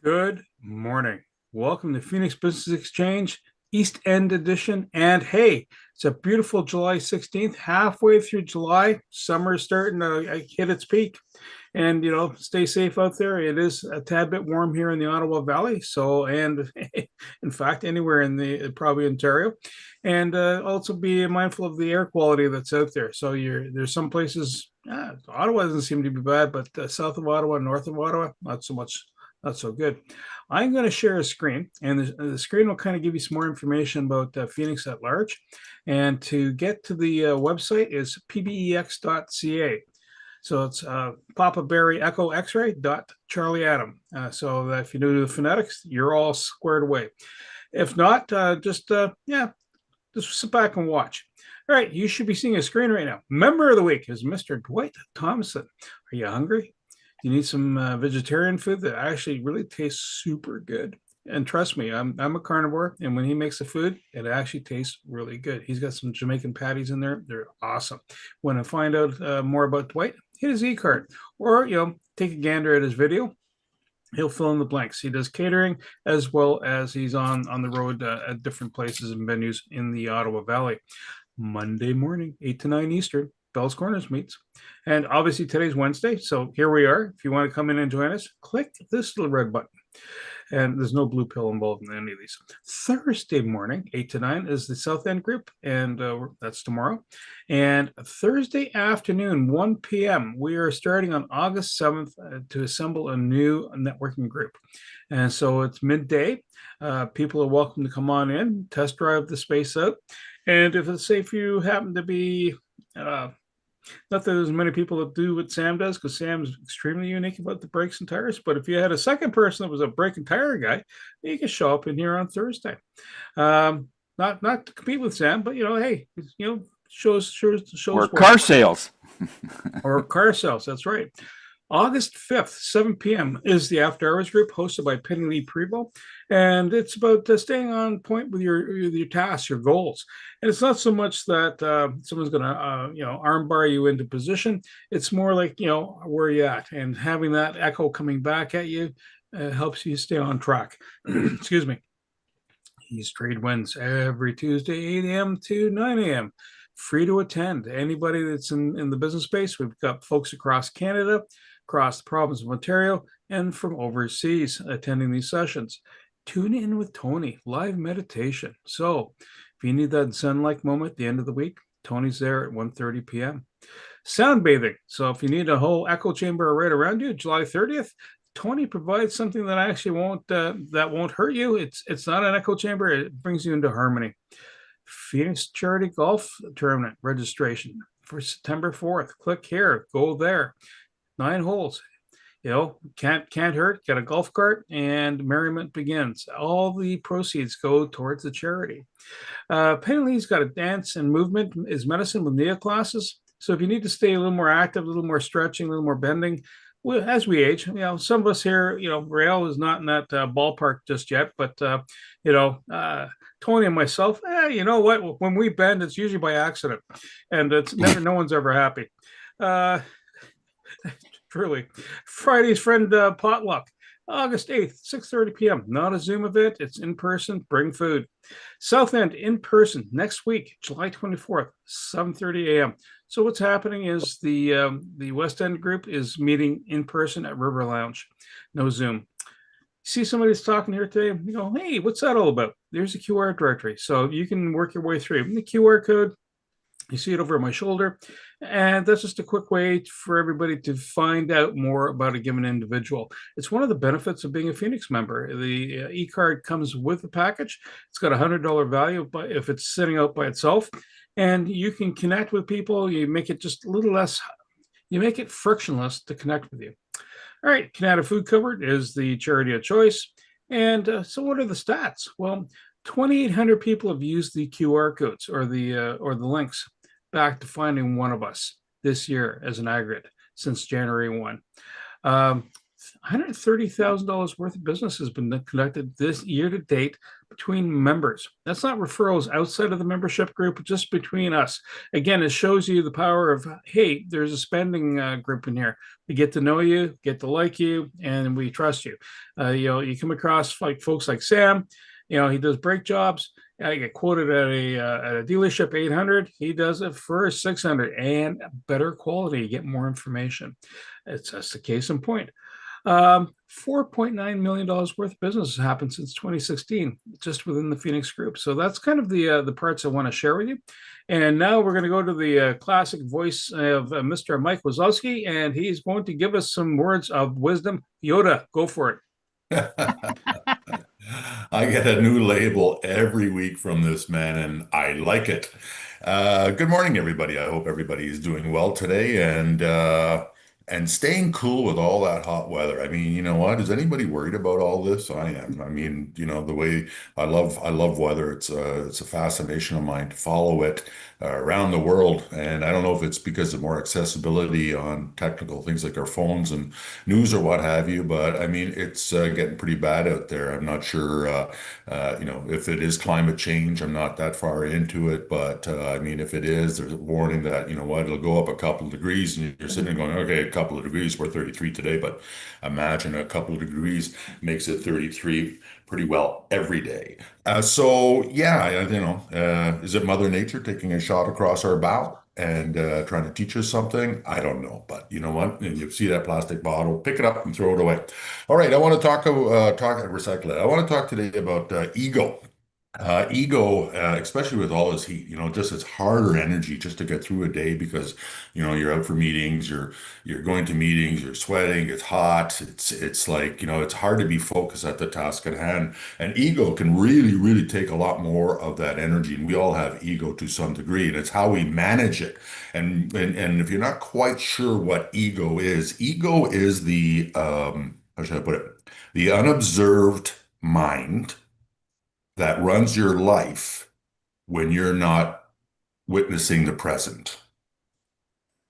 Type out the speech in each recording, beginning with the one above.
Good morning. Welcome to Phoenix Business Exchange, East End Edition. And hey, it's a beautiful July 16th, halfway through July. Summer's starting to hit its peak. And, stay safe out there. It is a tad bit warm here in the Ottawa Valley. So, and in fact, anywhere in probably Ontario. And also be mindful of the air quality that's out there. So there's some places, Ottawa doesn't seem to be bad, but south of Ottawa, north of Ottawa, not so much, not so good. I'm going to share a screen, and the screen will kind of give you some more information about Phoenix at large. And to get to the website is pbex.ca. So it's Papa Berry Echo X-ray dot Charlie Adam. So that if you know the phonetics, you're all squared away. If not, just sit back and watch. All right, you should be seeing a screen right now. Member of the week is Mr. Dwight Thompson. Are you hungry? You need some vegetarian food that actually really tastes super good. And trust me, I'm a carnivore, and when he makes the food, it actually tastes really good. He's got some Jamaican patties in there. They're awesome. Want to find out more about Dwight? Hit his e-card, or take a gander at his video. He'll fill in the blanks. He does catering as well as he's on the road at different places and venues in the Ottawa Valley. Monday morning, 8 to 9 Eastern. Bell's Corners meets. And obviously today's Wednesday, so here we are. If you want to come in and join us, click this little red button. And there's no blue pill involved in any of these. Thursday morning, 8 to 9, is the South End group, and that's tomorrow. And Thursday afternoon, 1 p.m., we are starting on August 7th to assemble a new networking group. And so it's midday. People are welcome to come on in, test drive the space out. And if you happen to be not that there's many people that do what Sam does, because Sam's extremely unique about the brakes and tires. But if you had a second person that was a brake and tire guy, you can show up in here on Thursday. Not to compete with Sam, but hey, shows or car sales. Or car sales. That's right. August 5th, 7 p.m. is the After Hours group hosted by Penny Lee Prevost. And it's about staying on point with your tasks, your goals. And it's not so much that someone's going to, armbar you into position. It's more like, where you at? And having that echo coming back at you helps you stay on track. Excuse me. These trade wins every Tuesday, 8 a.m. to 9 a.m. Free to attend. Anybody that's in the business space, we've got folks across Canada, across the province of Ontario, and from overseas attending these sessions. Tune in with Tony, live meditation. So if you need that Zen-like moment at the end of the week, Tony's there at 1:30 p.m. Sound bathing. So if you need a whole echo chamber right around you, July 30th, Tony provides something that actually won't hurt you. It's not an echo chamber. It brings you into harmony. Phoenix Charity Golf Tournament registration for September 4th. Click here. Go there. 9 holes. Can't hurt. Get a golf cart, and merriment begins. All the proceeds go towards the charity. Penny Lee's got a dance and movement is medicine with NEA classes. So if you need to stay a little more active, a little more stretching, a little more bending, well, as we age, some of us here, Rael is not in that ballpark just yet, but Tony and myself, you know what? When we bend, it's usually by accident, and it's never, no one's ever happy. Truly. Friday's friend potluck, August 8th, 6:30 p.m. Not a Zoom event. It's in person. Bring food. South End in person next week, July 24th, 7:30 a.m. So what's happening is the West End group is meeting in person at River Lounge. No Zoom. See somebody's talking here today, you go, hey, what's that all about? There's a QR directory. So you can work your way through the QR code. You see it over my shoulder. And that's just a quick way for everybody to find out more about a given individual. It's one of the benefits of being a Phoenix member. The e-card comes with the package. It's got a $100 value, but if it's sitting out by itself, and you can connect with people, you make it just a little less, you make it frictionless to connect with you. All right, Canada Food Cupboard is the charity of choice. And so what are the stats? Well, 2,800 people have used the QR codes or the links back to finding one of us this year as an aggregate since January 1. $130,000 worth of business has been conducted this year to date between members. That's not referrals outside of the membership group, just between us. Again, it shows you the power of, hey, there's a spending group in here. We get to know you, get to like you, and we trust you. You come across like folks like Sam. He does brake jobs. I get quoted at a dealership 800. He does it for 600 and better quality. You get more information. It's just a case in point. $4.9 million worth of business has happened since 2016, just within the Phoenix Group. So that's kind of the parts I want to share with you. And now we're going to go to the classic voice of Mr. Mike Wazowski, and he's going to give us some words of wisdom. Yoda, go for it. I get a new label every week from this man, and I like it. Good morning, everybody. I hope everybody is doing well today and staying cool with all that hot weather. I mean, you know what? Is anybody worried about all this? I am. I mean, the way I love weather. It's a fascination of mine to follow it around the world. And I don't know if it's because of more accessibility on technical things like our phones and news or what have you, but I mean, it's getting pretty bad out there. I'm not sure, if it is climate change. I'm not that far into it, but I mean, if it is, there's a warning that, you know what, it'll go up a couple of degrees, and you're sitting there going, okay, a couple of degrees, we're 33 today, but imagine a couple of degrees makes it 33 pretty well every day. So yeah, is it Mother Nature taking a shot across our bow and trying to teach us something? I don't know, but you know what? And you see that plastic bottle, pick it up and throw it away. All right, I want to talk recycle it. I want to talk today about ego. Ego, especially with all this heat, just it's harder energy just to get through a day because, you're out for meetings, you're going to meetings, you're sweating, it's hot, it's like, it's hard to be focused at the task at hand. And ego can really, really take a lot more of that energy. And we all have ego to some degree, and it's how we manage it. And if you're not quite sure what ego is the, how should I put it? The unobserved mind that runs your life when you're not witnessing the present.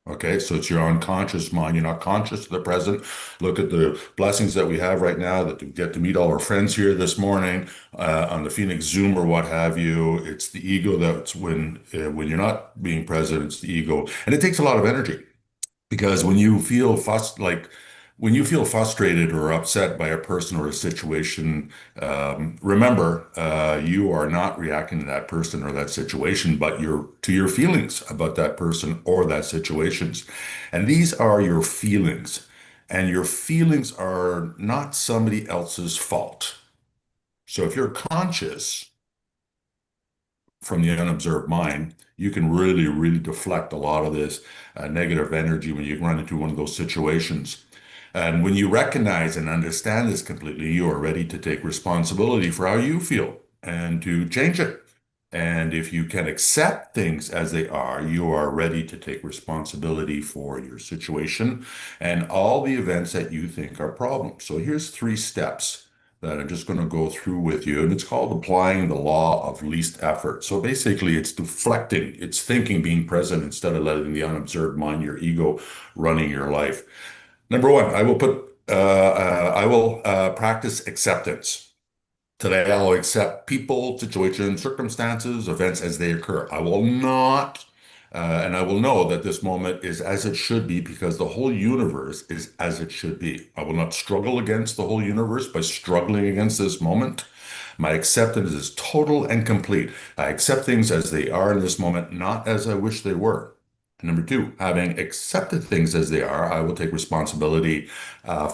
Okay, so it's your unconscious mind. You're not conscious of the present. Look at the blessings that we have right now, that we get to meet all our friends here this morning on the Phoenix Zoom or what have you. It's the ego that's when you're not being present, it's the ego. And it takes a lot of energy. Because when you feel frustrated or upset by a person or a situation, remember, you are not reacting to that person or that situation, but to your feelings about that person or that situations. And these are your feelings, and your feelings are not somebody else's fault. So if you're conscious from the unobserved mind, you can really, really deflect a lot of this negative energy when you run into one of those situations. And when you recognize and understand this completely, you are ready to take responsibility for how you feel and to change it. And if you can accept things as they are, you are ready to take responsibility for your situation and all the events that you think are problems. So here's 3 steps that I'm just going to go through with you. And it's called applying the law of least effort. So basically it's deflecting, it's thinking, being present instead of letting the unobserved mind, your ego, running your life. Number 1, I will practice acceptance. Today, I'll accept people, situations, circumstances, events as they occur. I will not, and I will know that this moment is as it should be because the whole universe is as it should be. I will not struggle against the whole universe by struggling against this moment. My acceptance is total and complete. I accept things as they are in this moment, not as I wish they were. Number 2, having accepted things as they are, I will take responsibility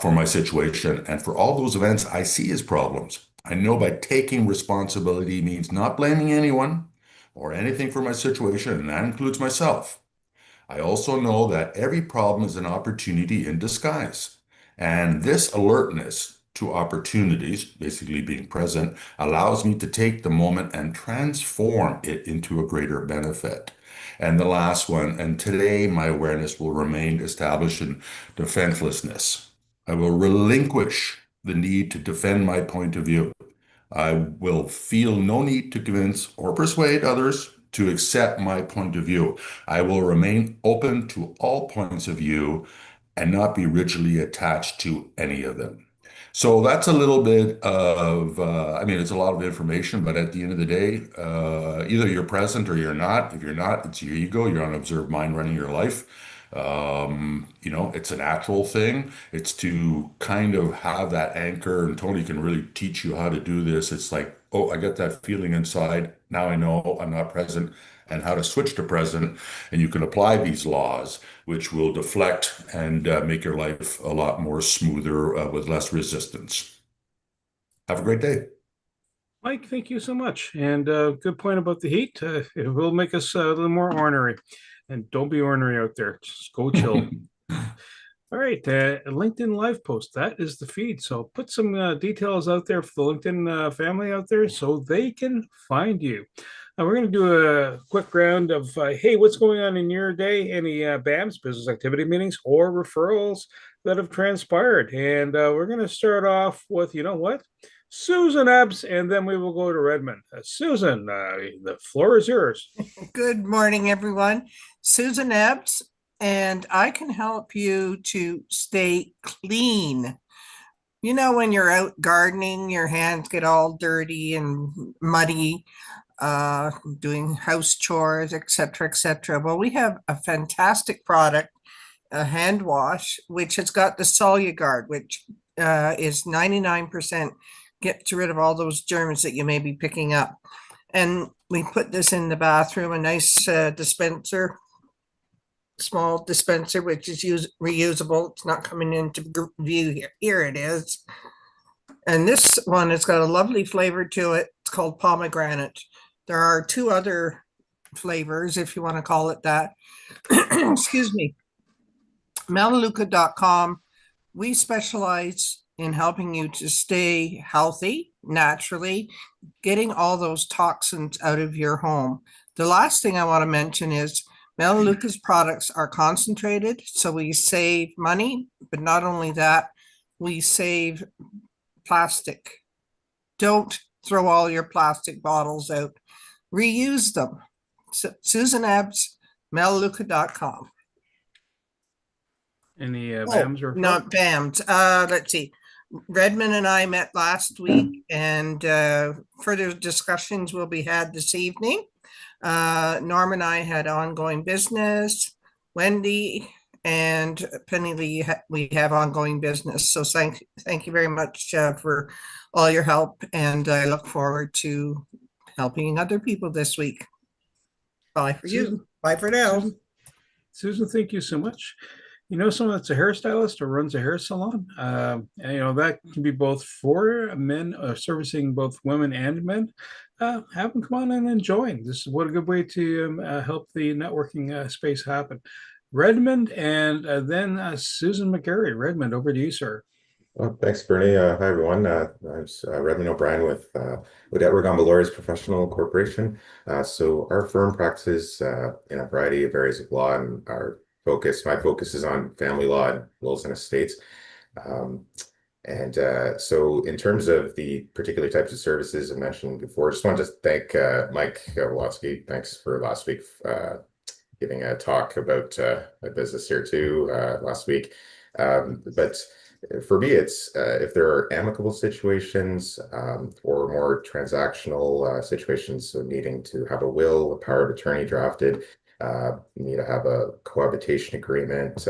for my situation and for all those events I see as problems. I know by taking responsibility means not blaming anyone or anything for my situation, and that includes myself. I also know that every problem is an opportunity in disguise. And this alertness to opportunities, basically being present, allows me to take the moment and transform it into a greater benefit. And the last one, and today my awareness will remain established in defenselessness. I will relinquish the need to defend my point of view. I will feel no need to convince or persuade others to accept my point of view. I will remain open to all points of view and not be rigidly attached to any of them. So that's a little bit of, I mean, it's a lot of information, but at the end of the day, either you're present or you're not. If you're not, it's your ego, your unobserved mind running your life. It's a natural thing. It's to kind of have that anchor, and Tony can really teach you how to do this. It's like, oh, I get that feeling inside. Now I know I'm not present and how to switch to present. And you can apply these laws, which will deflect and make your life a lot more smoother with less resistance. Have a great day. Mike, thank you so much. And good point about the heat. It will make us a little more ornery. And don't be ornery out there. Just go chill. All right, LinkedIn live post. That is the feed. So put some details out there for the LinkedIn family out there so they can find you. We're going to do a quick round of, hey, what's going on in your day? Any BAMs, business activity meetings, or referrals that have transpired? And we're going to start off with, you know what? Susan Ebbs, and then we will go to Redmond. Susan, the floor is yours. Good morning, everyone. Susan Ebbs, and I can help you to stay clean. You know, when you're out gardening, your hands get all dirty and muddy, doing house chores, etc., etc. Well, we have a fantastic product, a hand wash, which has got the Soluguard, which is 99% gets rid of all those germs that you may be picking up. And we put this in the bathroom, a nice dispenser, small dispenser, which is reusable. It's not coming into view here. Here it is. And this one has got a lovely flavor to it. It's called pomegranate. There are two other flavors, if you want to call it that. Excuse me. Melaleuca.com. We specialize in helping you to stay healthy naturally, getting all those toxins out of your home. The last thing I want to mention is Melaleuca's products are concentrated, so we save money, but not only that, we save plastic. Don't throw all your plastic bottles out. Reuse them. So, Susan Ebbs, Melaleuca.com. Any BAMs or not BAMs. Let's see. Redmond and I met last week, and further discussions will be had this evening. Norm and I had ongoing business. Wendy and Penny Lee, we have ongoing business. So thank you very much for all your help, and I look forward to helping other people this week. Bye for Susan, you. Bye for now. Susan, thank you so much. You know someone that's a hairstylist or runs a hair salon, and that can be both for men, servicing both women and men. Have them come on and join. This is what a good way to help the networking space happen. Redmond, and then Susan McGarry. Redmond, over to you, sir. Well, thanks, Bernie. Hi, everyone. I'm Redmond O'Brien with Odette Ragamba Lawyers Professional Corporation. So our firm practices in a variety of areas of law, and my focus is on family law and wills and estates. So in terms of the particular types of services I mentioned before, I just want to thank Mike Wolotsky. Thanks for last week giving a talk about my business here too last week. But for me, it's if there are amicable situations or more transactional situations, so needing to have a will, a power of attorney drafted, need to have a cohabitation agreement,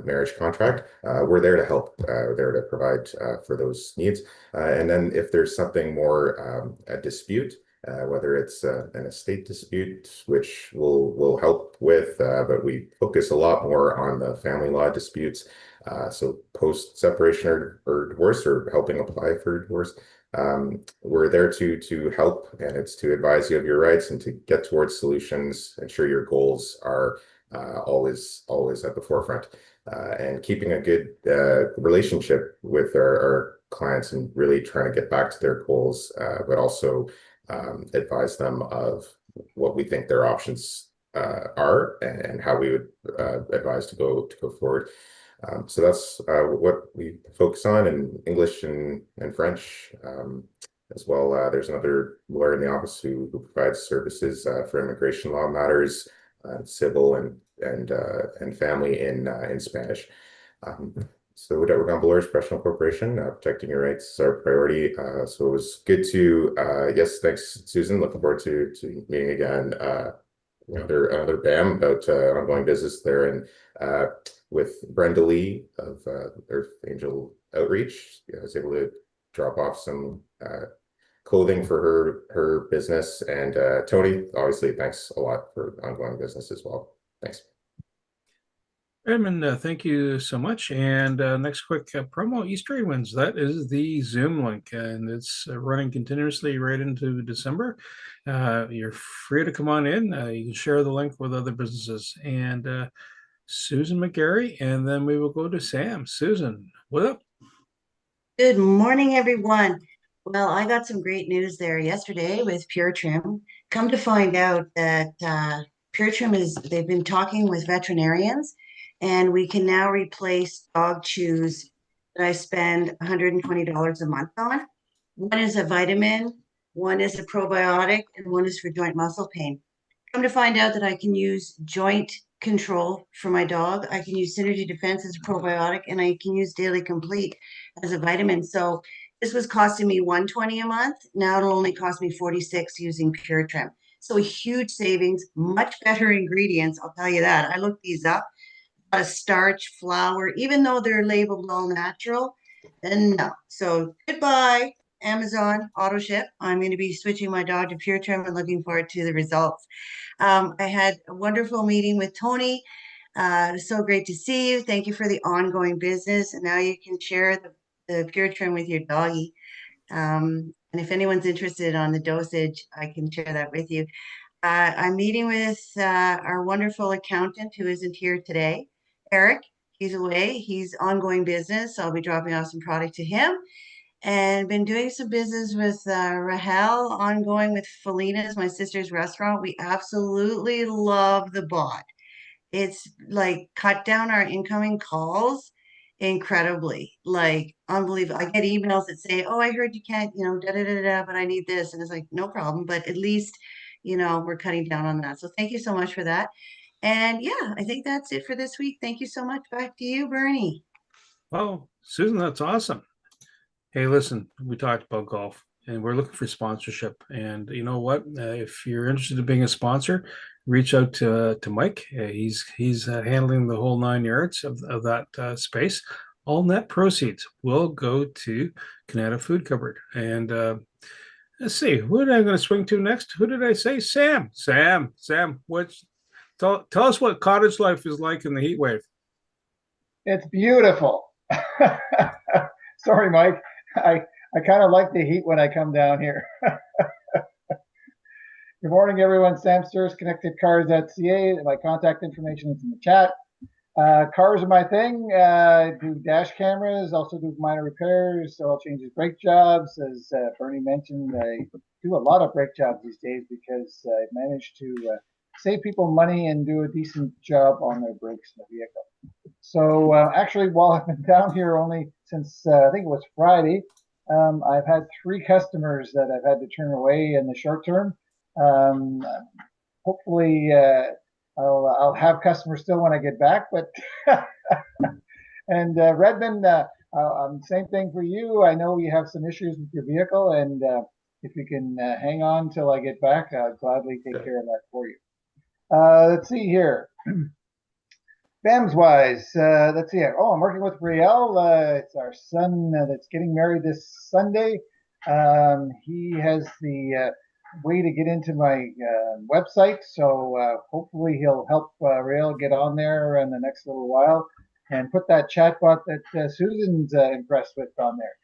marriage contract, we're there to help. We're there to provide for those needs. And then if there's something more a dispute, whether it's an estate dispute, which we'll help with, but we focus a lot more on the family law disputes. So post separation or divorce, or helping apply for divorce. We're there to help, and it's to advise you of your rights and to get towards solutions, ensure your goals are always at the forefront, and keeping a good relationship with our clients and really trying to get back to their goals, but also advise them of what we think their options are, and how we would advise to go forward. So that's what we focus on in English and French as well. There's another lawyer in the office who provides services for immigration law matters, civil and and family in Spanish. So We're Professional Corporation, protecting your rights is our priority. So it was good to, yes, thanks, Susan. Looking forward to meeting again. Another BAM about ongoing business there, and with Brenda Lee of Earth Angel Outreach. I was able to drop off some clothing for her business, and Tony, obviously, thanks a lot for ongoing business as well. Thanks. Edmund, thank you so much. And next quick promo, Easter egg wins. That is the Zoom link, and it's running continuously right into December. You're free to come on in. You can share the link with other businesses. And Susan McGarry, and then we will go to Sam. Susan, what up? Good morning, everyone. Well, I got some great news there yesterday with Pure Trim. Come to find out that Pure Trim they've been talking with veterinarians, and we can now replace dog chews that I spend $120 a month on. One is a vitamin, one is a probiotic, and one is for joint muscle pain. Come to find out that I can use joint control for my dog. I can use Synergy Defense as a probiotic, and I can use Daily Complete as a vitamin. So this was costing me $120 a month. Now it'll only cost me $46 using Pure Trim. So a huge savings, much better ingredients. I'll tell you that. I looked these up. A starch, flour, even though they're labeled all natural, and no. So goodbye, Amazon auto ship. I'm going to be switching my dog to Pure Trim and looking forward to the results. I had a wonderful meeting with Tony. It was so great to see you. Thank you for the ongoing business. And now you can share the Pure Trim with your doggy. And if anyone's interested on the dosage, I can share that with you. I'm meeting with our wonderful accountant who isn't here today, Eric. He's away. He's ongoing business. I'll be dropping off some product to him. And been doing some business with Rahel, ongoing with Felina's, my sister's restaurant. We absolutely love the bot. It's like cut down our incoming calls incredibly, like unbelievable. I get emails that say, "Oh, I heard you can't, da da da da, but I need this," and it's like, no problem. But at least, we're cutting down on that. So thank you so much for that. And yeah, I think that's it for this week. Thank you so much. Back to you, Bernie. Oh, Susan, that's awesome. Hey, listen, we talked about golf, and we're looking for sponsorship. And you know what? If you're interested in being a sponsor, reach out to Mike. He's handling the whole 9 yards of that space. All net proceeds will go to Canada Food Cupboard. And let's see, who am I going to swing to next? Who did I say? Sam. Tell us what cottage life is like in the heat wave. It's beautiful. Sorry, Mike. I kind of like the heat when I come down here. Good morning, everyone. Sam Sturz, ConnectedCars.ca. My contact information is in the chat. Cars are my thing. I do dash cameras, also do minor repairs, oil changes, brake jobs. As Bernie mentioned, I do a lot of brake jobs these days because I managed to save people money and do a decent job on their brakes in the vehicle. So actually, while I've been down here only since I think it was Friday, I've had 3 customers that I've had to turn away in the short term. Hopefully, I'll have customers still when I get back. But and Redmond, same thing for you. I know you have some issues with your vehicle, and if you can hang on till I get back, I'll gladly take care of that for you. Let's see here. BAMS wise, let's see. Oh, I'm working with Riel. It's our son that's getting married this Sunday. He has the way to get into my website, so hopefully he'll help Riel get on there in the next little while and put that chatbot that Susan's impressed with on there.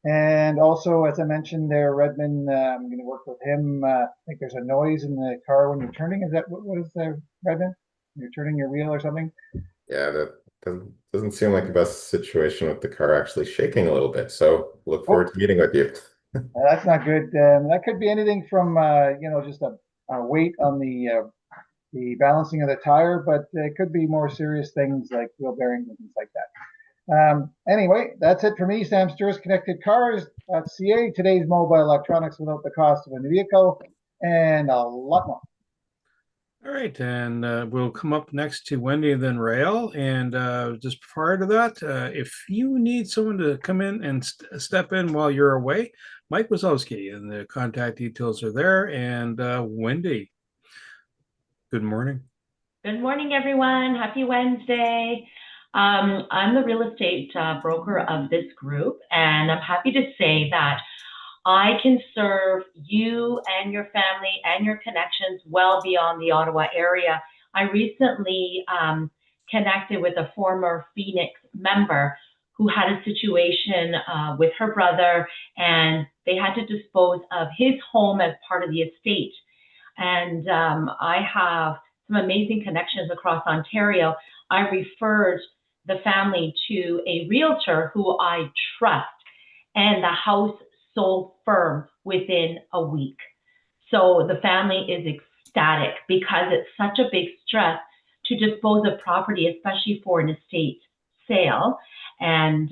And also, as I mentioned there, Redmond, I'm going to work with him. I think there's a noise in the car when you're turning. Is that what is there, Redmond? You're turning your wheel or something? Yeah, that doesn't seem like the best situation with the car actually shaking a little bit. So look forward to meeting with you. That's not good. That could be anything from just a weight on the balancing of the tire, but it could be more serious things like wheel bearings and things like that. Anyway, that's it for me. Sam Sturz, ConnectedCars.ca. Today's mobile electronics without the cost of a vehicle, and a lot more. All right, and we'll come up next to Wendy and then Rael. And just prior to that, if you need someone to come in and step in while you're away, Mike Wazowski, and the contact details are there. And Wendy, good morning. Good morning, everyone. Happy Wednesday. I'm the real estate broker of this group, and I'm happy to say that I can serve you and your family and your connections well beyond the Ottawa area. I recently connected with a former Phoenix member who had a situation with her brother, and they had to dispose of his home as part of the estate. And I have some amazing connections across Ontario. I referred the family to a realtor who I trust, and the house sold firm within a week. So the family is ecstatic because it's such a big stress to dispose of property, especially for an estate sale. And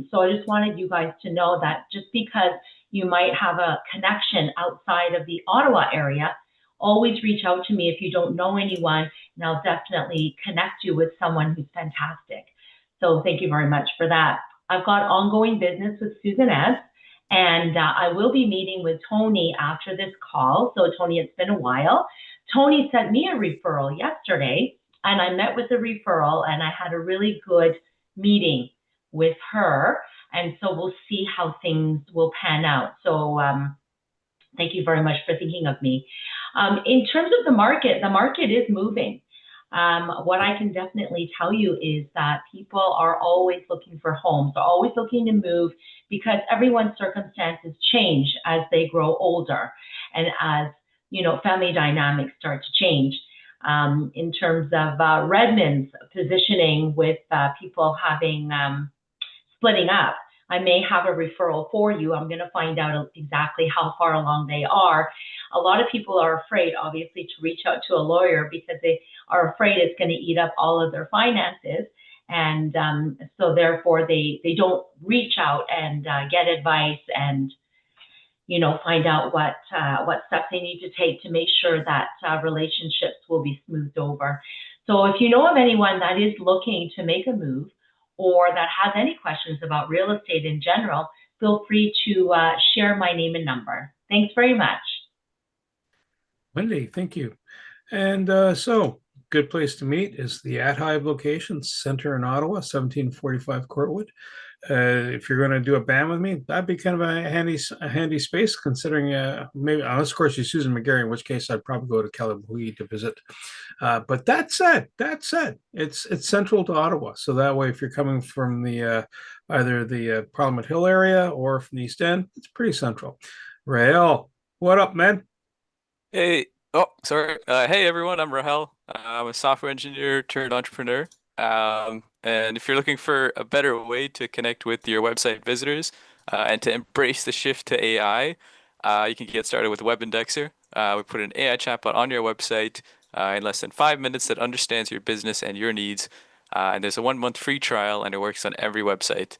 so I just wanted you guys to know that just because you might have a connection outside of the Ottawa area, always reach out to me if you don't know anyone, and I'll definitely connect you with someone who's fantastic. So thank you very much for that. I've got ongoing business with Susan S., and I will be meeting with Tony after this call. So Tony, it's been a while. Tony sent me a referral yesterday, and I met with the referral, and I had a really good meeting with her. And so we'll see how things will pan out. So thank you very much for thinking of me. In terms of the market is moving. What I can definitely tell you is that people are always looking for homes, they're always looking to move because everyone's circumstances change as they grow older and as, you know, family dynamics start to change. In terms of Redmond's positioning with people having splitting up, I may have a referral for you. I'm going to find out exactly how far along they are. A lot of people are afraid, obviously, to reach out to a lawyer because they are afraid it's going to eat up all of their finances. And so therefore they don't reach out and get advice and, you know, find out what steps they need to take to make sure that relationships will be smoothed over. So if you know of anyone that is looking to make a move, or that has any questions about real estate in general, feel free to share my name and number. Thanks very much. Wendy, thank you. And so, good place to meet is the At Hive location, center in Ottawa, 1745 Courtwood. If you're going to do a band with me, that'd be kind of a handy space, considering maybe unless of course you're Susan McGarry, in which case I'd probably go to Kelly to visit. But that said, it's central to Ottawa, so that way if you're coming from the either the Parliament Hill area or from the East End, it's pretty central. Rael, what up, man? Hey, oh, sorry. Hey everyone, I'm Rahel. I'm a software engineer turned entrepreneur. And if you're looking for a better way to connect with your website visitors and to embrace the shift to AI, you can get started with Web Indexer. We put an AI chatbot on your website in less than 5 minutes that understands your business and your needs. And there's a 1 month free trial, and it works on every website.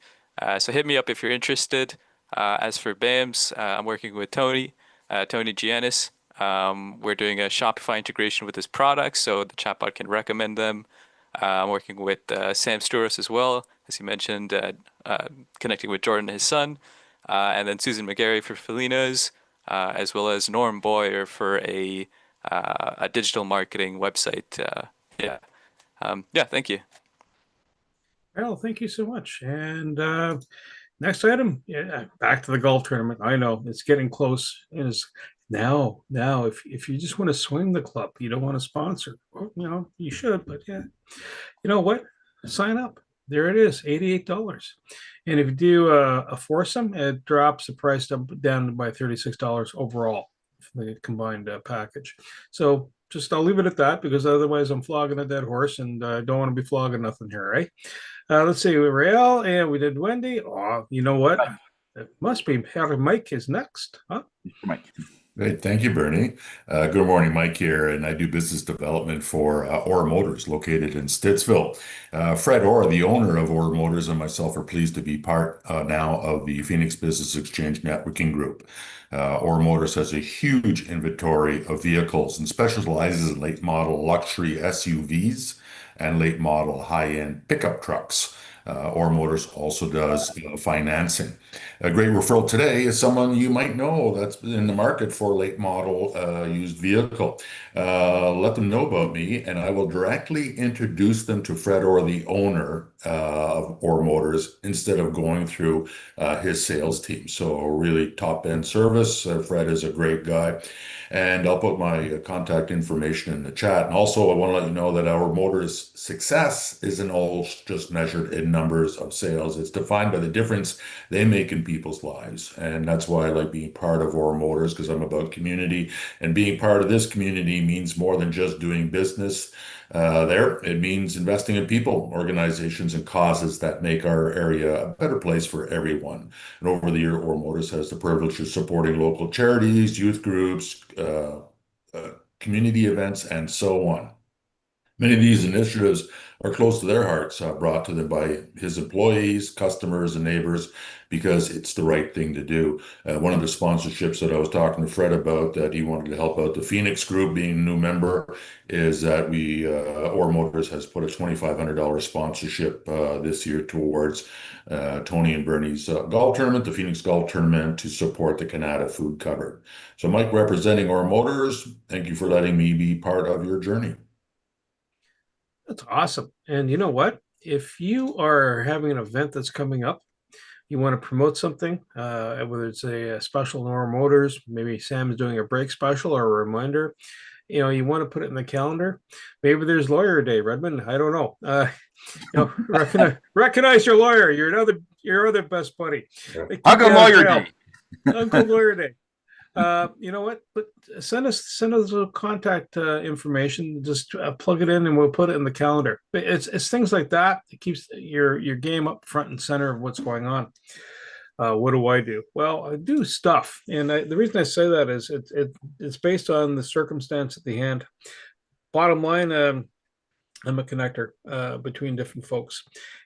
So hit me up if you're interested. As for BAMS, I'm working with Tony Giannis. We're doing a Shopify integration with his products, so the chatbot can recommend them. I'm working with Sam Stouros as well, as you mentioned, connecting with Jordan, his son, and then Susan McGarry for Felinas, as well as Norm Boyer for a digital marketing website. Yeah, thank you. Well, thank you so much. And next item, yeah, back to the golf tournament. I know it's getting close. Is now, if you just want to swing the club, you don't want to sponsor. Well, you know, you should, but yeah, you know what? Sign up. There it is, $88. And if you do a foursome, it drops the price down by $36 overall for the combined package. So just I'll leave it at that because otherwise I'm flogging a dead horse, and I don't want to be flogging nothing here, right? Let's see, Rael, and we did Wendy. Oh, you know what? It must be Mike is next, huh? Mike. Great. Thank you, Bernie. Good morning, Mike here, and I do business development for Orr Motors located in Stittsville. Fred Orr, the owner of Orr Motors, and myself are pleased to be part now of the Phoenix Business Exchange Networking Group. Orr Motors has a huge inventory of vehicles and specializes in late model luxury SUVs and late model high-end pickup trucks. Orr Motors also does financing. A great referral today is someone you might know that's in the market for late model used vehicle. Let them know about me, and I will directly introduce them to Fred Orr, the owner of Orr Motors, instead of going through his sales team. So really top end service. Fred is a great guy. And I'll put my contact information in the chat. And also, I want to let you know that our Motors success isn't all just measured in numbers of sales. It's defined by the difference they make in people's lives. And that's why I like being part of Orr Motors, because I'm about community. And being part of this community means more than just doing business there. It means investing in people, organizations, and causes that make our area a better place for everyone. And over the year, Orr Motors has the privilege of supporting local charities, youth groups, community events, and so on. Many of these initiatives are close to their hearts, brought to them by his employees, customers, and neighbors, because it's the right thing to do. One of the sponsorships that I was talking to Fred about that he wanted to help out the Phoenix Group, being a new member, is that Orr Motors has put a $2,500 sponsorship this year towards Tony and Bernie's golf tournament, the Phoenix Golf Tournament, to support the Canada Food Cupboard. So, Mike, representing Orr Motors, thank you for letting me be part of your journey. That's awesome. And you know what? If you are having an event that's coming up, you want to promote something, whether it's a special in Orr Motors, maybe Sam is doing a break special or a reminder, you want to put it in the calendar. Maybe there's lawyer day, Redmond. I don't know. Recognize your lawyer. Your other best buddy. Uncle Lawyer Day. Uncle Lawyer Day. You know what? But send us a contact information. Just plug it in, and we'll put it in the calendar. It's things like that. It keeps your game up front and center of what's going on. What do I do? Well, I do stuff, and the reason I say that is it's based on the circumstance at the hand. Bottom line, I'm a connector between different folks,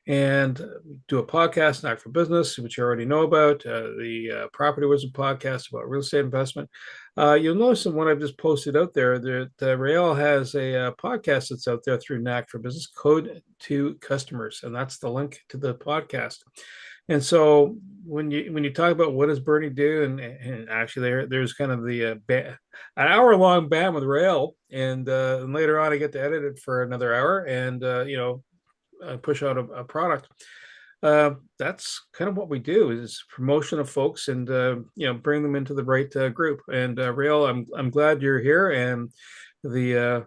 and do a podcast, Knack for Business, which you already know about. The Property Wizard podcast about real estate investment. You'll notice that when I've just posted out there that Rael has a podcast that's out there through Knack for Business, Code to Customers, and that's the link to the podcast. And so when you talk about what does Bernie do, and actually there's kind of the an hour-long ban with Rail, and later on I get to edit it for another hour, and push out a product. That's kind of what we do, is promotion of folks, and bring them into the right group. And Rail, I'm glad you're here, and the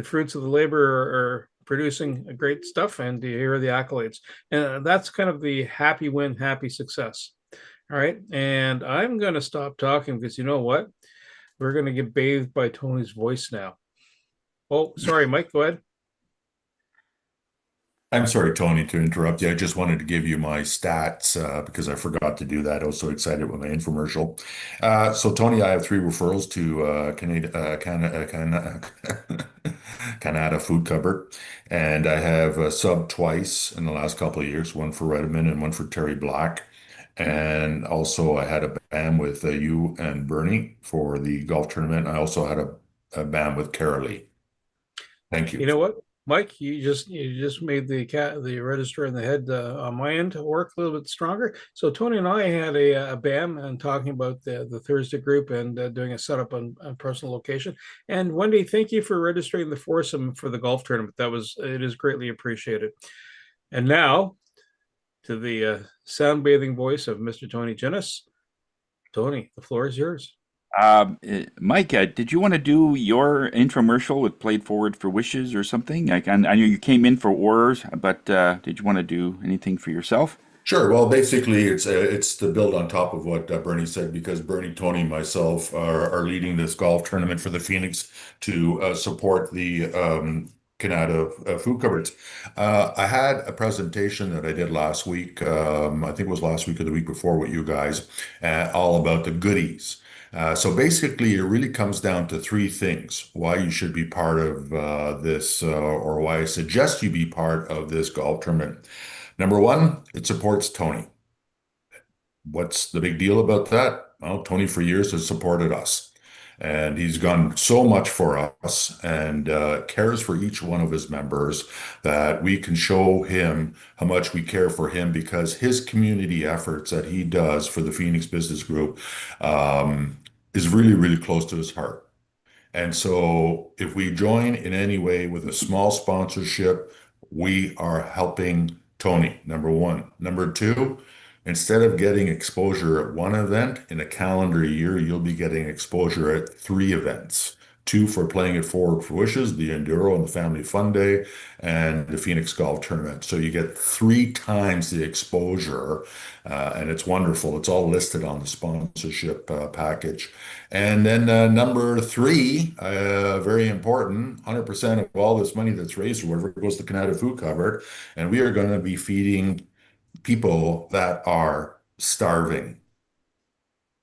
fruits of the labor are producing great stuff, and you hear the accolades, and that's kind of the happy win, happy success. All right, and I'm going to stop talking, because you know what, we're going to get bathed by Tony's voice now. Oh, sorry, Mike, go ahead. I'm sorry, Tony, to interrupt you. I just wanted to give you my stats because I forgot to do that. I was so excited with my infomercial. So, Tony, I have 3 referrals to Canada Food Cupboard, and I have subbed twice in the last couple of years, one for Redmond and one for Terry Black. And also, I had a BAM with you and Bernie for the golf tournament. I also had a BAM with Carolee. Thank you. You know what, Mike, you just made the register in the head on my end to work a little bit stronger. So Tony and I had a BAM and talking about the Thursday group, and doing a setup on personal location. And Wendy, thank you for registering the foursome for the golf tournament. It is greatly appreciated. And now to the sound bathing voice of Mr. Tony Jennis. Tony, the floor is yours. Mike, did you want to do your infomercial with Played Forward for Wishes or something? I know you came in for Orrs, but did you want to do anything for yourself? Sure. Well, basically, it's to build on top of what Bernie said, because Bernie, Tony, and myself are leading this golf tournament for the Phoenix to support the Canada food cupboards. I had a presentation that I did last week. I think it was last week or the week before with you guys, all about the goodies. So basically, it really comes down to three things why you should be part of this, or why I suggest you be part of this golf tournament. Number one, it supports Tony. What's the big deal about that? Well, Tony for years has supported us. And he's done so much for us and cares for each one of his members that we can show him how much we care for him because his community efforts that he does for the Phoenix Business Group is really, really close to his heart. And so if we join in any way with a small sponsorship, we are helping Tony, number one. Number two, instead of getting exposure at one event in a calendar year, you'll be getting exposure at three events. Two for playing it forward for wishes, the Enduro and the Family Fun Day, and the Phoenix Golf Tournament. So you get 3 times the exposure, and it's wonderful. It's all listed on the sponsorship package. And then number three, very important, 100% of all this money that's raised or whatever goes to Canada Food Cupboard, and we are going to be feeding people that are starving.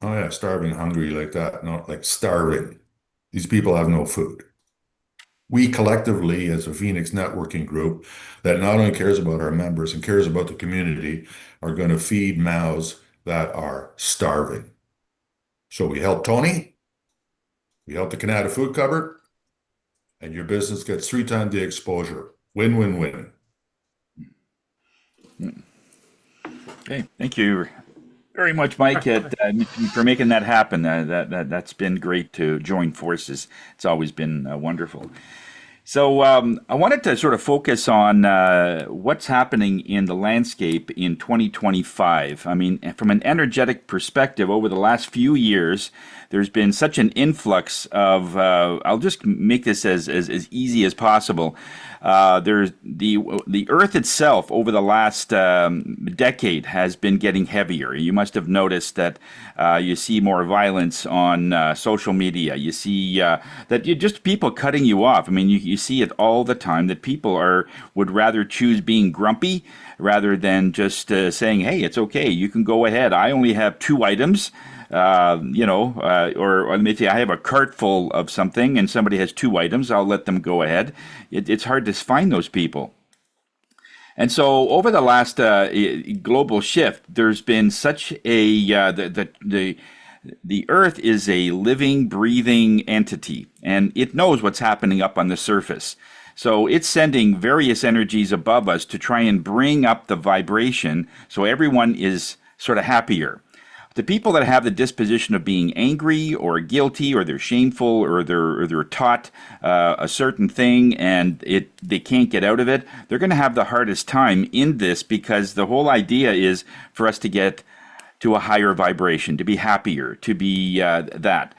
Oh yeah, starving, hungry like that, not like starving. These people have no food. We collectively, as a Phoenix networking group that not only cares about our members and cares about the community, are going to feed mouths that are starving. So we help Tony, we help the Canada Food Cupboard, and your business gets 3 times the exposure. Win, win, win. Okay, thank you very much, Mike, for making that happen. That's been great to join forces. It's always been wonderful. So I wanted to sort of focus on what's happening in the landscape in 2025. I mean, from an energetic perspective, over the last few years, there's been such an influx of, I'll just make this as easy as possible. There's the Earth itself over the last decade has been getting heavier. You must have noticed that you see more violence on social media. You see that you just people cutting you off. I mean, you see it all the time that people would rather choose being grumpy rather than just saying, "Hey, it's okay. You can go ahead. I only have 2 items." Or let me say, I have a cart full of something and somebody has 2 items, I'll let them go ahead. It's hard to find those people. And so over the last global shift, there's been such a, the Earth is a living, breathing entity, and it knows what's happening up on the surface. So it's sending various energies above us to try and bring up the vibration so everyone is sort of happier. The people that have the disposition of being angry or guilty or they're shameful or they're taught a certain thing and they can't get out of it, they're going to have the hardest time in this because the whole idea is for us to get to a higher vibration, to be happier, to be that.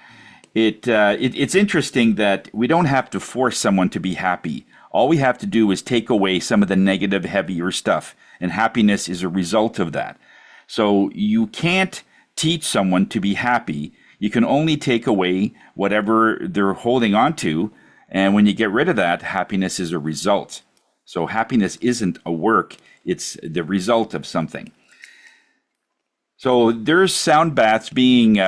It's interesting that we don't have to force someone to be happy. All we have to do is take away some of the negative, heavier stuff, and happiness is a result of that. So you can't teach someone to be happy. You can only take away whatever they're holding on to. And when you get rid of that, happiness is a result. So happiness isn't a work, it's the result of something. So there's sound baths being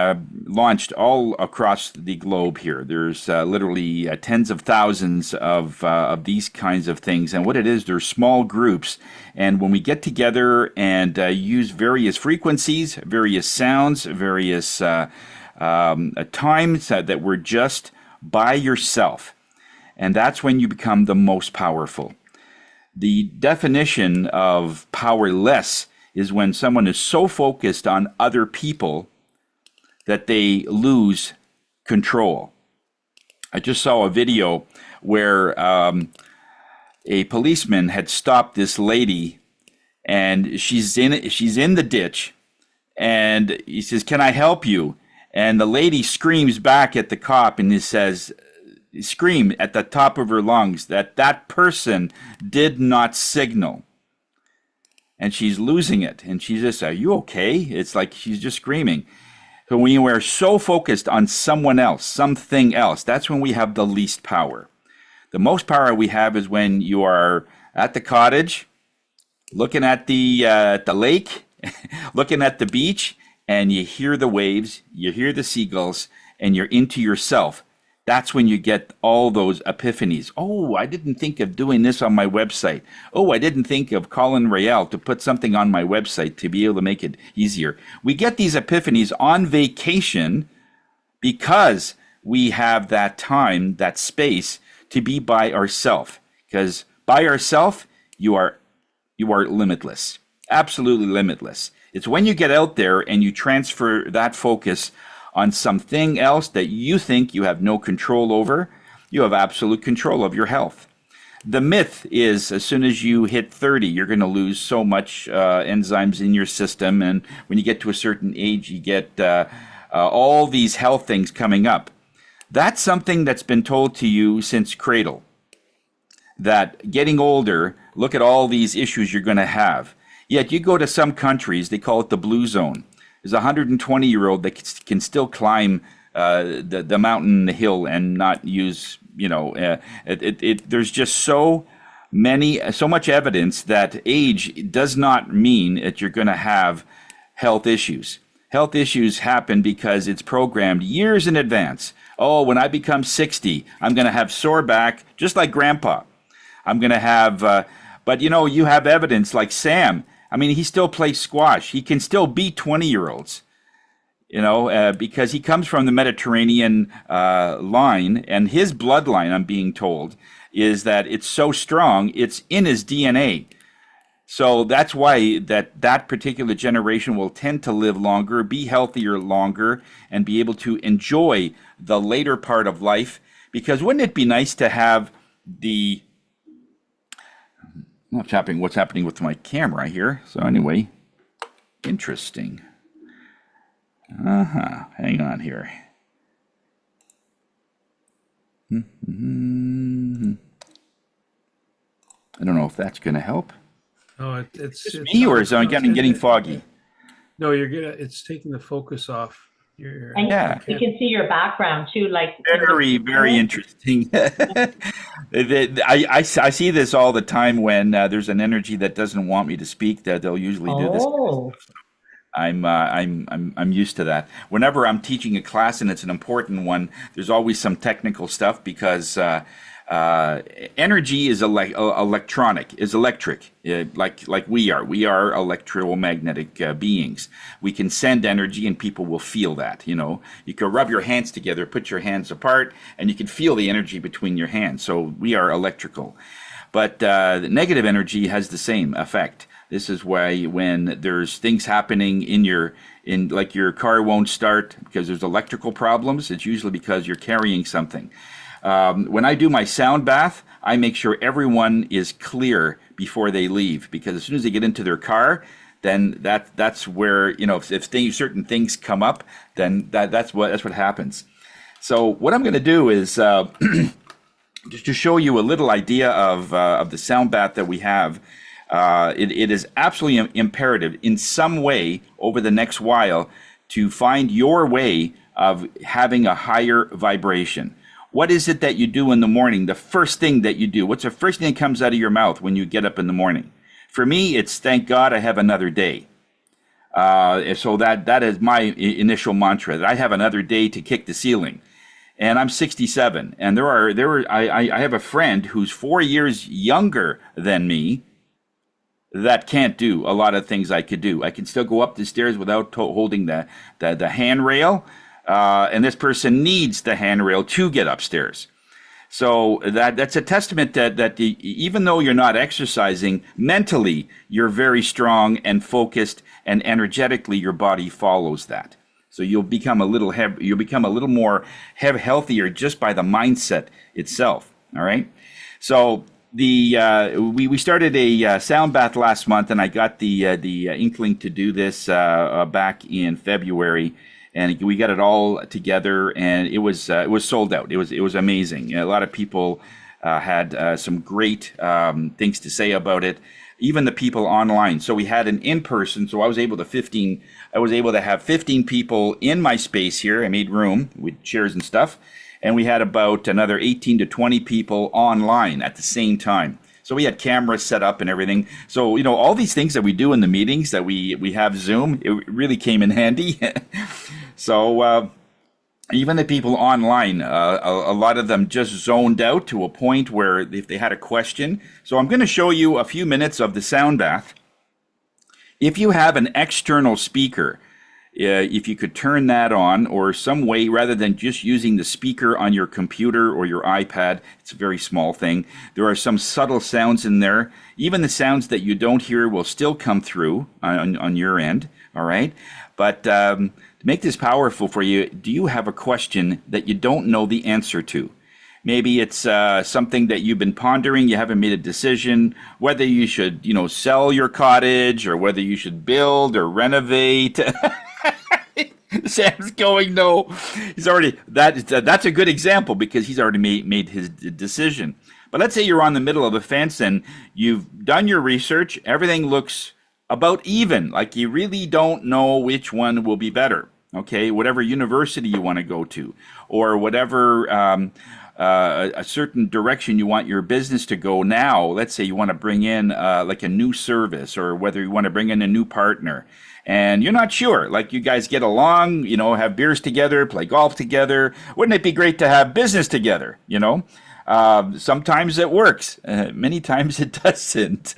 launched all across the globe here. There's literally tens of thousands of these kinds of things. And what it is, they're small groups. And when we get together and use various frequencies, various sounds, various times that we're just by yourself. And that's when you become the most powerful. The definition of powerless is when someone is so focused on other people that they lose control. I just saw a video where a policeman had stopped this lady, and she's in the ditch, and he says, "Can I help you?" And the lady screams back at the cop, and he says, scream at the top of her lungs that person did not signal. And she's losing it. And she's just, "Are you okay?" It's like she's just screaming. So when you are so focused on someone else, something else, that's when we have the least power. The most power we have is when you are at the cottage, looking at the lake, looking at the beach, and you hear the waves, you hear the seagulls, and you're into yourself. That's when you get all those epiphanies. Oh, I didn't think of doing this on my website. Oh, I didn't think of calling Rael to put something on my website to be able to make it easier. We get these epiphanies on vacation because we have that time, that space to be by ourselves. Because by ourselves, you are limitless, absolutely limitless. It's when you get out there and you transfer that focus on something else that you think you have no control over, you have absolute control of your health. The myth is as soon as you hit 30, you're going to lose so much enzymes in your system. And when you get to a certain age, you get all these health things coming up. That's something that's been told to you since cradle. That getting older, look at all these issues you're going to have. Yet you go to some countries, they call it the blue zone. There's a 120-year-old that can still climb the mountain, the hill, and not use, there's just so much evidence that age does not mean that you're going to have health issues. Health issues happen because it's programmed years in advance. Oh, when I become 60, I'm going to have sore back, just like Grandpa. I'm going to have, but you have evidence like Sam. I mean, he still plays squash. He can still beat 20-year-olds, because he comes from the Mediterranean line, and his bloodline, I'm being told, is that it's so strong, it's in his DNA. So that's why that particular generation will tend to live longer, be healthier longer, and be able to enjoy the later part of life. Because wouldn't it be nice to have what's happening with my camera here? So anyway, interesting. Hang on here. I don't know if that's going to help. No, it's me, or is it getting foggy? No, it's taking the focus off. And you can see your background too, like very, very interesting. I see this all the time when there's an energy that doesn't want me to speak. That they'll usually do this. I'm used to that. Whenever I'm teaching a class and it's an important one, there's always some technical stuff because energy is electric, like we are. We are electromagnetic beings. We can send energy, and people will feel that. You can rub your hands together, put your hands apart, and you can feel the energy between your hands. So we are electrical. But the negative energy has the same effect. This is why when there's things happening like your car won't start because there's electrical problems, it's usually because you're carrying something. When I do my sound bath, I make sure everyone is clear before they leave, because as soon as they get into their car, then that's where, if certain things come up, then that's what happens. So what I'm going to do is just to show you a little idea of the sound bath that we have. It is absolutely imperative in some way over the next while to find your way of having a higher vibration. What is it that you do in the morning? The first thing that you do. What's the first thing that comes out of your mouth when you get up in the morning? For me, it's thank God I have another day. So that is my initial mantra, that I have another day to kick the ceiling. And I'm 67, and I have a friend who's 4 years younger than me that can't do a lot of things I could do. I can still go up the stairs without holding the handrail. And this person needs the handrail to get upstairs. So that's a testament that even though you're not exercising, mentally you're very strong and focused, and energetically your body follows that. So you'll become a little more healthier just by the mindset itself. All right. So we started a sound bath last month, and I got the inkling to do this back in February. And we got it all together, and it was sold out. It was amazing. A lot of people had some great things to say about it. Even the people online. So we had an in-person. So I was able to have 15 people in my space here. I made room with chairs and stuff, and we had about another 18 to 20 people online at the same time. So we had cameras set up and everything. So, all these things that we do in the meetings that we have Zoom, it really came in handy. So even the people online, a lot of them just zoned out to a point where if they had a question. So I'm going to show you a few minutes of the sound bath. If you have an external speaker, if you could turn that on or some way rather than just using the speaker on your computer or your iPad, it's a very small thing. There are some subtle sounds in there. Even the sounds that you don't hear will still come through on your end, all right? But to make this powerful for you, do you have a question that you don't know the answer to? Maybe it's something that you've been pondering, you haven't made a decision, whether you should, sell your cottage or whether you should build or renovate. Sam's going no. He's already that's a good example because he's already made his decision. But let's say you're on the middle of the fence and you've done your research, everything looks about even, like you really don't know which one will be better. Okay, whatever university you want to go to, or whatever a certain direction you want your business to go now. Let's say you want to bring in like a new service, or whether you want to bring in a new partner, and you're not sure. Like you guys get along, have beers together, play golf together. Wouldn't it be great to have business together? Sometimes it works. Many times it doesn't.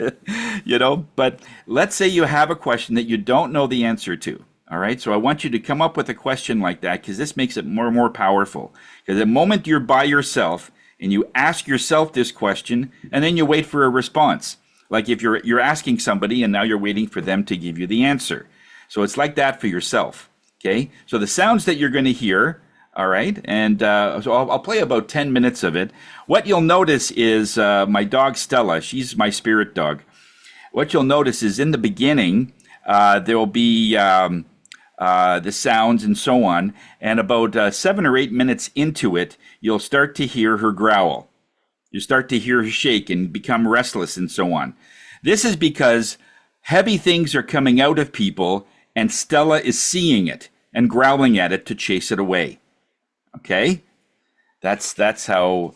But let's say you have a question that you don't know the answer to. All right, so I want you to come up with a question like that because this makes it more and more powerful. Because the moment you're by yourself and you ask yourself this question, and then you wait for a response. Like if you're asking somebody and now you're waiting for them to give you the answer. So it's like that for yourself. Okay, so the sounds that you're going to hear. All right, and so I'll play about 10 minutes of it. What you'll notice is my dog Stella. She's my spirit dog. What you'll notice is in the beginning there will be the sounds and so on. And about 7 or 8 minutes into it, you'll start to hear her growl. You start to hear her shake and become restless and so on. This is because heavy things are coming out of people and Stella is seeing it and growling at it to chase it away. Okay? That's how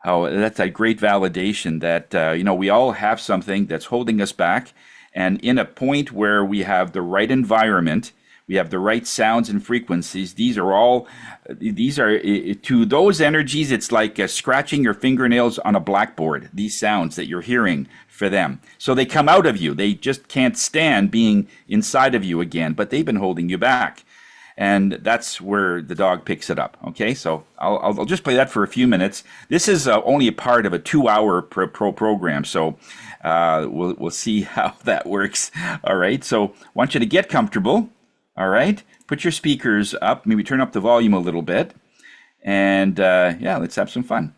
that's a great validation that, we all have something that's holding us back. And in a point where we have the right environment, we have the right sounds and frequencies. These are to those energies, it's like scratching your fingernails on a blackboard, these sounds that you're hearing for them. So they come out of you. They just can't stand being inside of you again, but they've been holding you back. And that's where the dog picks it up. Okay, so I'll just play that for a few minutes. This is only a part of a 2-hour program, so we'll see how that works. All right, so I want you to get comfortable. All right, put your speakers up, maybe turn up the volume a little bit, and let's have some fun.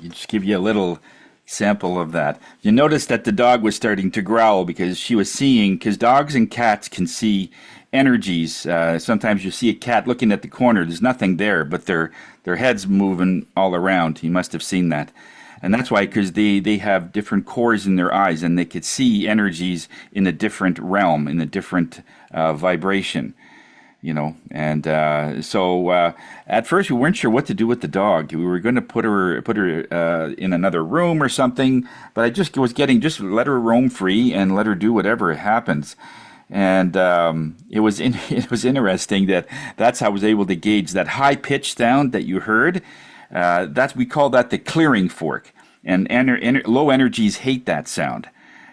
You just give you a little sample of that. You noticed that the dog was starting to growl because she was seeing, because dogs and cats can see energies. Sometimes you see a cat looking at the corner. There's nothing there, but their head's moving all around. You must have seen that. And that's why, because they have different cores in their eyes and they could see energies in a different realm, in a different vibration. And so at first we weren't sure what to do with the dog. We were going to put her in another room or something, but I just was getting, just let her roam free and let her do whatever happens. And it was interesting that's how I was able to gauge that high pitched sound that you heard. We call that the clearing fork, and low energies hate that sound.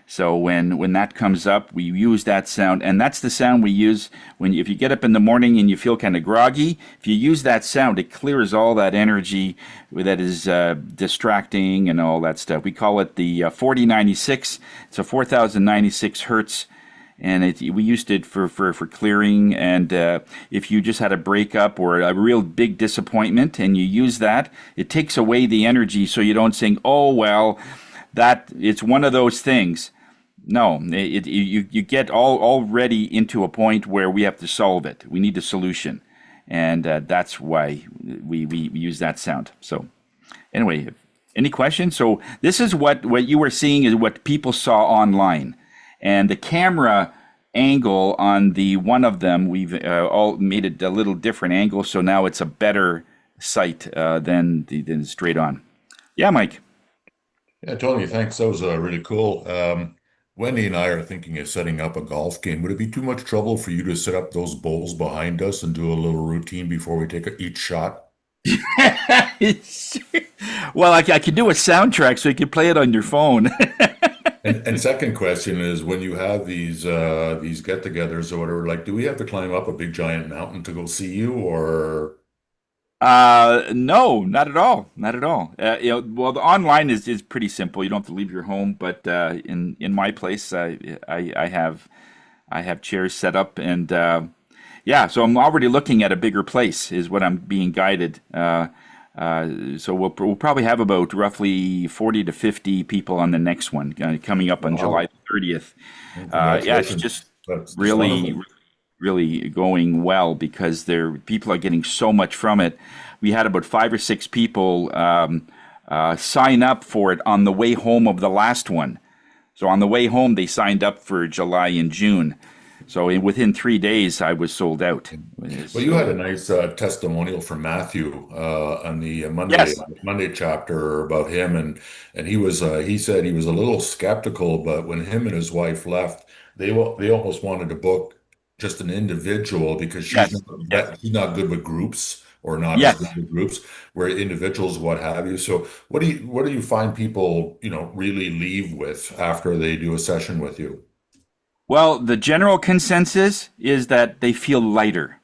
So when that comes up, we use that sound, and that's the sound we use if you get up in the morning and you feel kind of groggy. If you use that sound, it clears all that energy that is distracting and all that stuff. We call it the 4096. It's a 4096 hertz, and we used it for clearing. And if you just had a breakup or a real big disappointment, and you use that, it takes away the energy, so you don't think, oh well, that it's one of those things. No, you get already into a point where we have to solve it. We need a solution, and that's why we use that sound. So anyway, any questions? So this is what you were seeing is what people saw online, and the camera angle on the one of them, we've all made it a little different angle, so now it's a better sight than straight on. Yeah, Mike. Yeah, Tony, thanks. That was really cool. Wendy and I are thinking of setting up a golf game. Would it be too much trouble for you to set up those bowls behind us and do a little routine before we take each shot? Well, I could do a soundtrack so you could play it on your phone. And second question is, when you have these get-togethers or whatever, like, do we have to climb up a big giant mountain to go see you, or? No, not at all. Not at all. Well, the online is pretty simple. You don't have to leave your home, but in my place, I have chairs set up, and yeah, so I'm already looking at a bigger place, is what I'm being guided. So we'll probably have about roughly 40 to 50 people on the next one coming up on July 30th. Yeah, it's just That's really, wonderful. really going well because people are getting so much from it. We had about 5 or 6 people sign up for it on the way home of the last one. So on the way home, they signed up for July and June. So within 3 days, I was sold out. Well, you had a nice testimonial from Matthew on the Yes, Monday chapter about him, and he said he was a little skeptical, but when him and his wife left, they almost wanted to book just an individual because yes, yes, she's not good with groups, or not as yes. good with groups, where individuals, what have you. So what do you find people really leave with after they do a session with you? Well, the general consensus is that they feel lighter.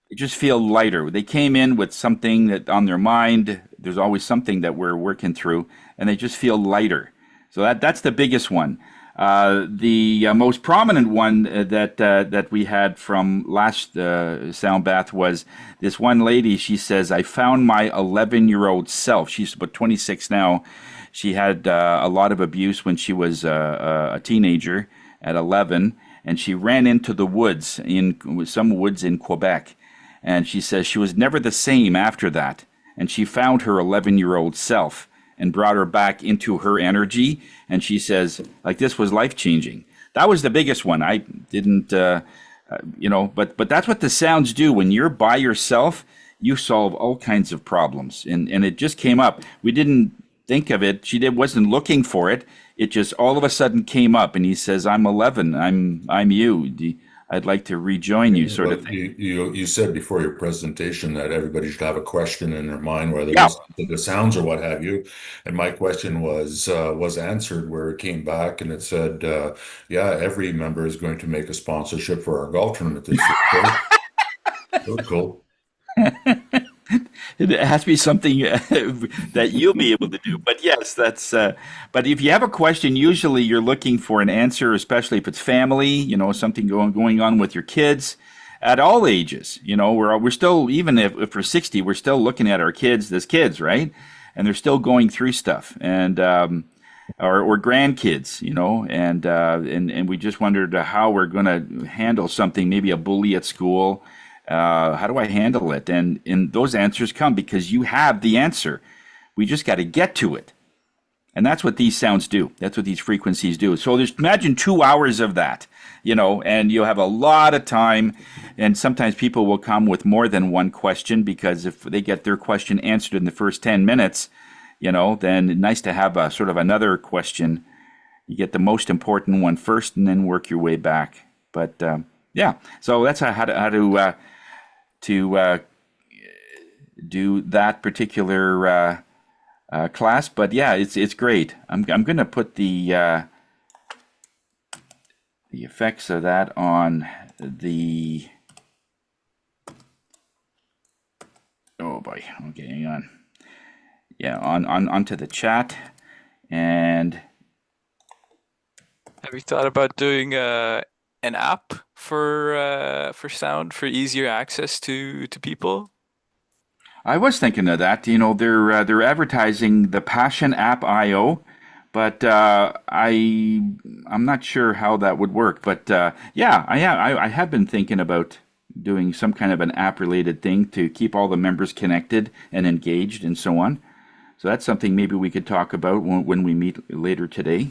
They just feel lighter. They came in with something that on their mind. There's always something that we're working through, and they just feel lighter. So that's the biggest one. The most prominent one that we had from last sound bath was this one lady. She says, "I found my 11-year-old self." She's about 26 now. She had a lot of abuse when she was a teenager at 11, and she ran into the woods some woods in Quebec, and she says she was never the same after that, and she found her 11-year-old self and brought her back into her energy, and she says, like, this was life-changing. That was the biggest one. I didn't but that's what the sounds do. When you're by yourself, you solve all kinds of problems, and it just came up. We didn't think of it. She wasn't looking for it. It just all of a sudden came up, and he says, "I'm 11. I'm you. I'd like to rejoin you," sort Well, of thing. you said before your presentation that everybody should have a question in their mind, whether Yeah. it's the sounds or what have you. And my question was answered, where it came back and it said, yeah, every member is going to make a sponsorship for our golf tournament this year. So cool. It has to be something that you'll be able to do. But yes, that's. But if you have a question, usually you're looking for an answer, especially if it's family. Something going on with your kids, at all ages. We're still, even if we're 60, we're still looking at our kids as kids, right? and they're still going through stuff, and or grandkids, and we just wondered how we're going to handle something, maybe a bully at school. How do I handle it? And those answers come because you have the answer. We just got to get to it. And that's what these sounds do. That's what these frequencies do. So imagine 2 hours of that, and you'll have a lot of time. And sometimes people will come with more than one question, because if they get their question answered in the first 10 minutes, then nice to have a sort of another question. You get the most important one first and then work your way back. But yeah, so that's how to do that particular class. But yeah, it's great. I'm going to put the effects of that on the. Oh boy. Okay, hang on. Yeah, onto the chat. And Have you thought about doing an app for sound for easier access to people? I was thinking of that. They're advertising the Passion app IO, but I'm not sure how that would work. But yeah, I have been thinking about doing some kind of an app related thing to keep all the members connected and engaged and so on. So that's something maybe we could talk about when we meet later today.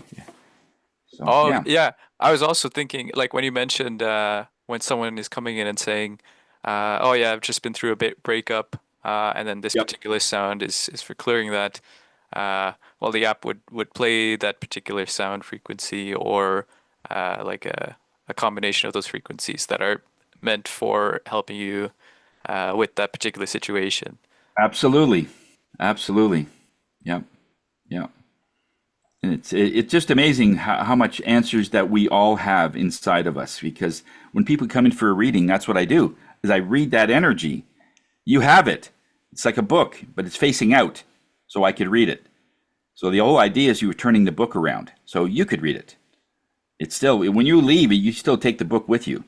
So, Oh, yeah. I was also thinking, like when you mentioned when someone is coming in and saying, "Oh yeah, I've just been through a breakup," and then this Yep. particular sound is for clearing that. Well, the app would play that particular sound frequency, or like a combination of those frequencies that are meant for helping you with that particular situation. Absolutely. Absolutely. Yep. Yep. And it's just amazing how much answers that we all have inside of us, because when people come in for a reading, that's what I do, is I read that energy. You have it. It's like a book, but it's facing out, so I could read it. So the whole idea is you were turning the book around so you could read it. It's still, when you leave, you still take the book with you.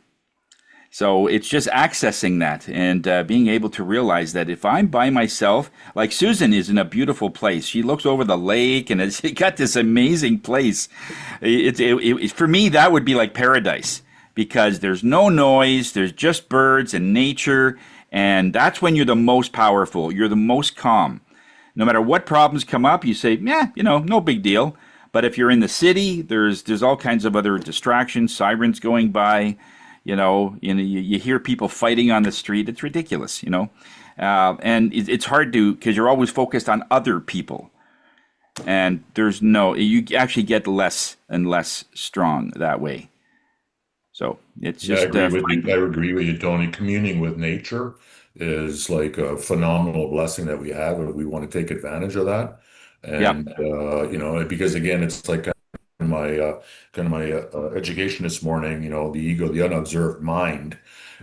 So it's just accessing that and being able to realize that if I'm by myself, like Susan is in a beautiful place. She looks over the lake and it's got this amazing place. For me, that would be like paradise, because there's no noise, there's just birds and nature. And that's when you're the most powerful. You're the most calm. No matter what problems come up, you say, yeah, no big deal. But if you're in the city, there's all kinds of other distractions, sirens going by. You hear people fighting on the street. It's ridiculous, and it's hard because you're always focused on other people, and you actually get less and less strong that way. So it's just. I agree with you, Tony. Communing with nature is like a phenomenal blessing that we have, and we want to take advantage of that. And because again, it's like my education this morning, the ego, the unobserved mind.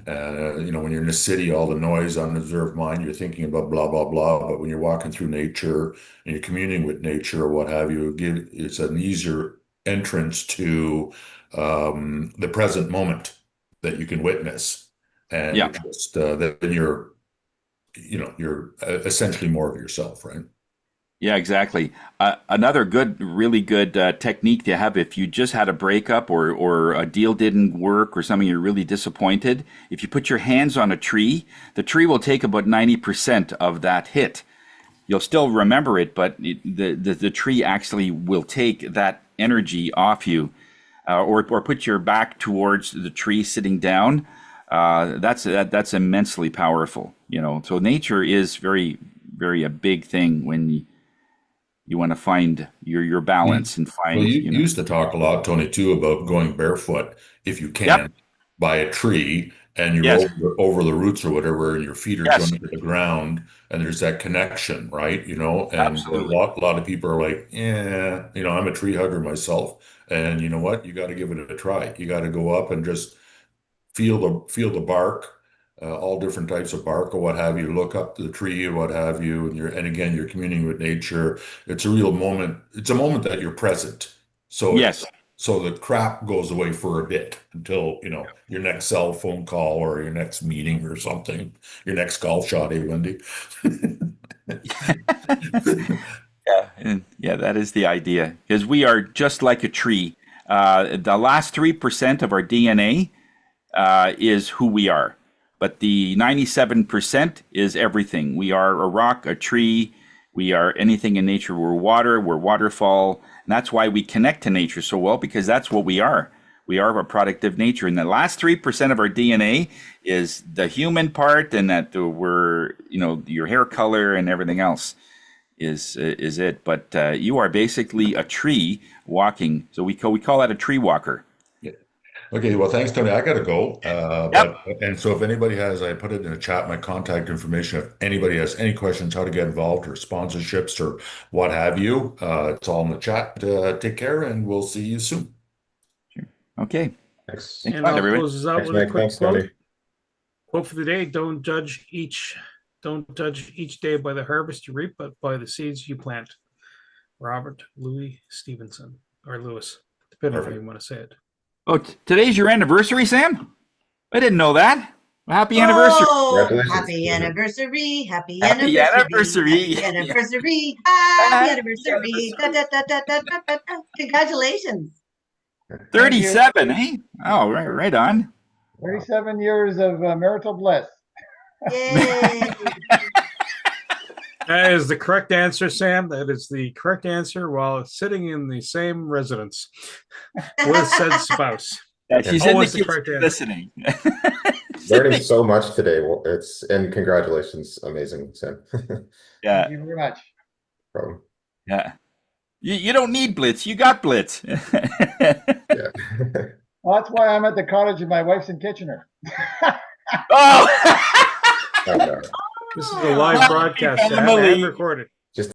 When you're in the city, all the noise, unobserved mind, you're thinking about blah, blah, blah. But when you're walking through nature and you're communing with nature or what have you, it's an easier entrance to the present moment that you can witness. And Yeah. just then you're essentially more of yourself, right? Yeah, exactly. Another really good technique to have if you just had a breakup or a deal didn't work or something you're really disappointed. If you put your hands on a tree, the tree will take about 90% of that hit. You'll still remember it, but the tree actually will take that energy off you, or put your back towards the tree sitting down. That's immensely powerful. So nature is very, very a big thing when you want to find your balance and find. Well, you used to talk a lot, Tony, too, about going barefoot if you can Yep. by a tree and you're Yes. over the roots or whatever, and your feet are Yes. joined to the ground, and there's that connection, right? And Absolutely. a lot of people are like, yeah, I'm a tree hugger myself, and you know what? You got to give it a try. You got to go up and just feel the bark, all different types of bark or what have you. Look up to the tree or what have you, and again you're communing with nature. It's a real moment. It's a moment that you're present. So Yes. so the crap goes away for a bit until your next cell phone call or your next meeting or something, your next golf shot, eh, Wendy? Yeah, and yeah, that is the idea. Because we are just like a tree. The last 3% of our DNA is who we are, but the 97% is everything. We are a rock, a tree. We are anything in nature. We're water. We're waterfall. And that's why we connect to nature so well, because that's what we are. We are a product of nature. And the last 3% of our DNA is the human part, and that we're, your hair color and everything else is it. But you are basically a tree walking. So we call that a tree walker. Okay, well, thanks, Tony. I gotta go. Yep. And so if anybody has, I put it in the chat, my contact information. If anybody has any questions, how to get involved or sponsorships or what have you, it's all in the chat. Take care, and we'll see you soon. Okay. Thanks. Thanks a And lot, I'll everybody. close this out Thanks, with a Mike. quick Thanks, quote. Tony. Quote for the day: Don't judge each day by the harvest you reap, but by the seeds you plant. Robert Louis Stevenson, or Lewis, depending on how you want to say it. Oh, today's your anniversary, Sam? I didn't know that. Well, happy anniversary. Oh, Congratulations. happy anniversary, happy Happy anniversary, anniversary. happy anniversary, Happy happy anniversary. Da, da, da, da, da, da, da, da. Congratulations. 37, eh? Oh, right on. 37 years of marital bliss. Yay. That is the correct answer, Sam. That is the correct answer while sitting in the same residence with said spouse. Yeah, she's Always in the the correct kitchen answer. listening. Learning so much today. Well, and congratulations. Amazing, Sam. Yeah, Thank you very much. Problem. yeah. You don't need Blitz. You got Blitz. Yeah. Well, that's why I'm at the cottage of my wife's in Kitchener. Oh! Okay. This is a live broadcast, Sam, and recorded.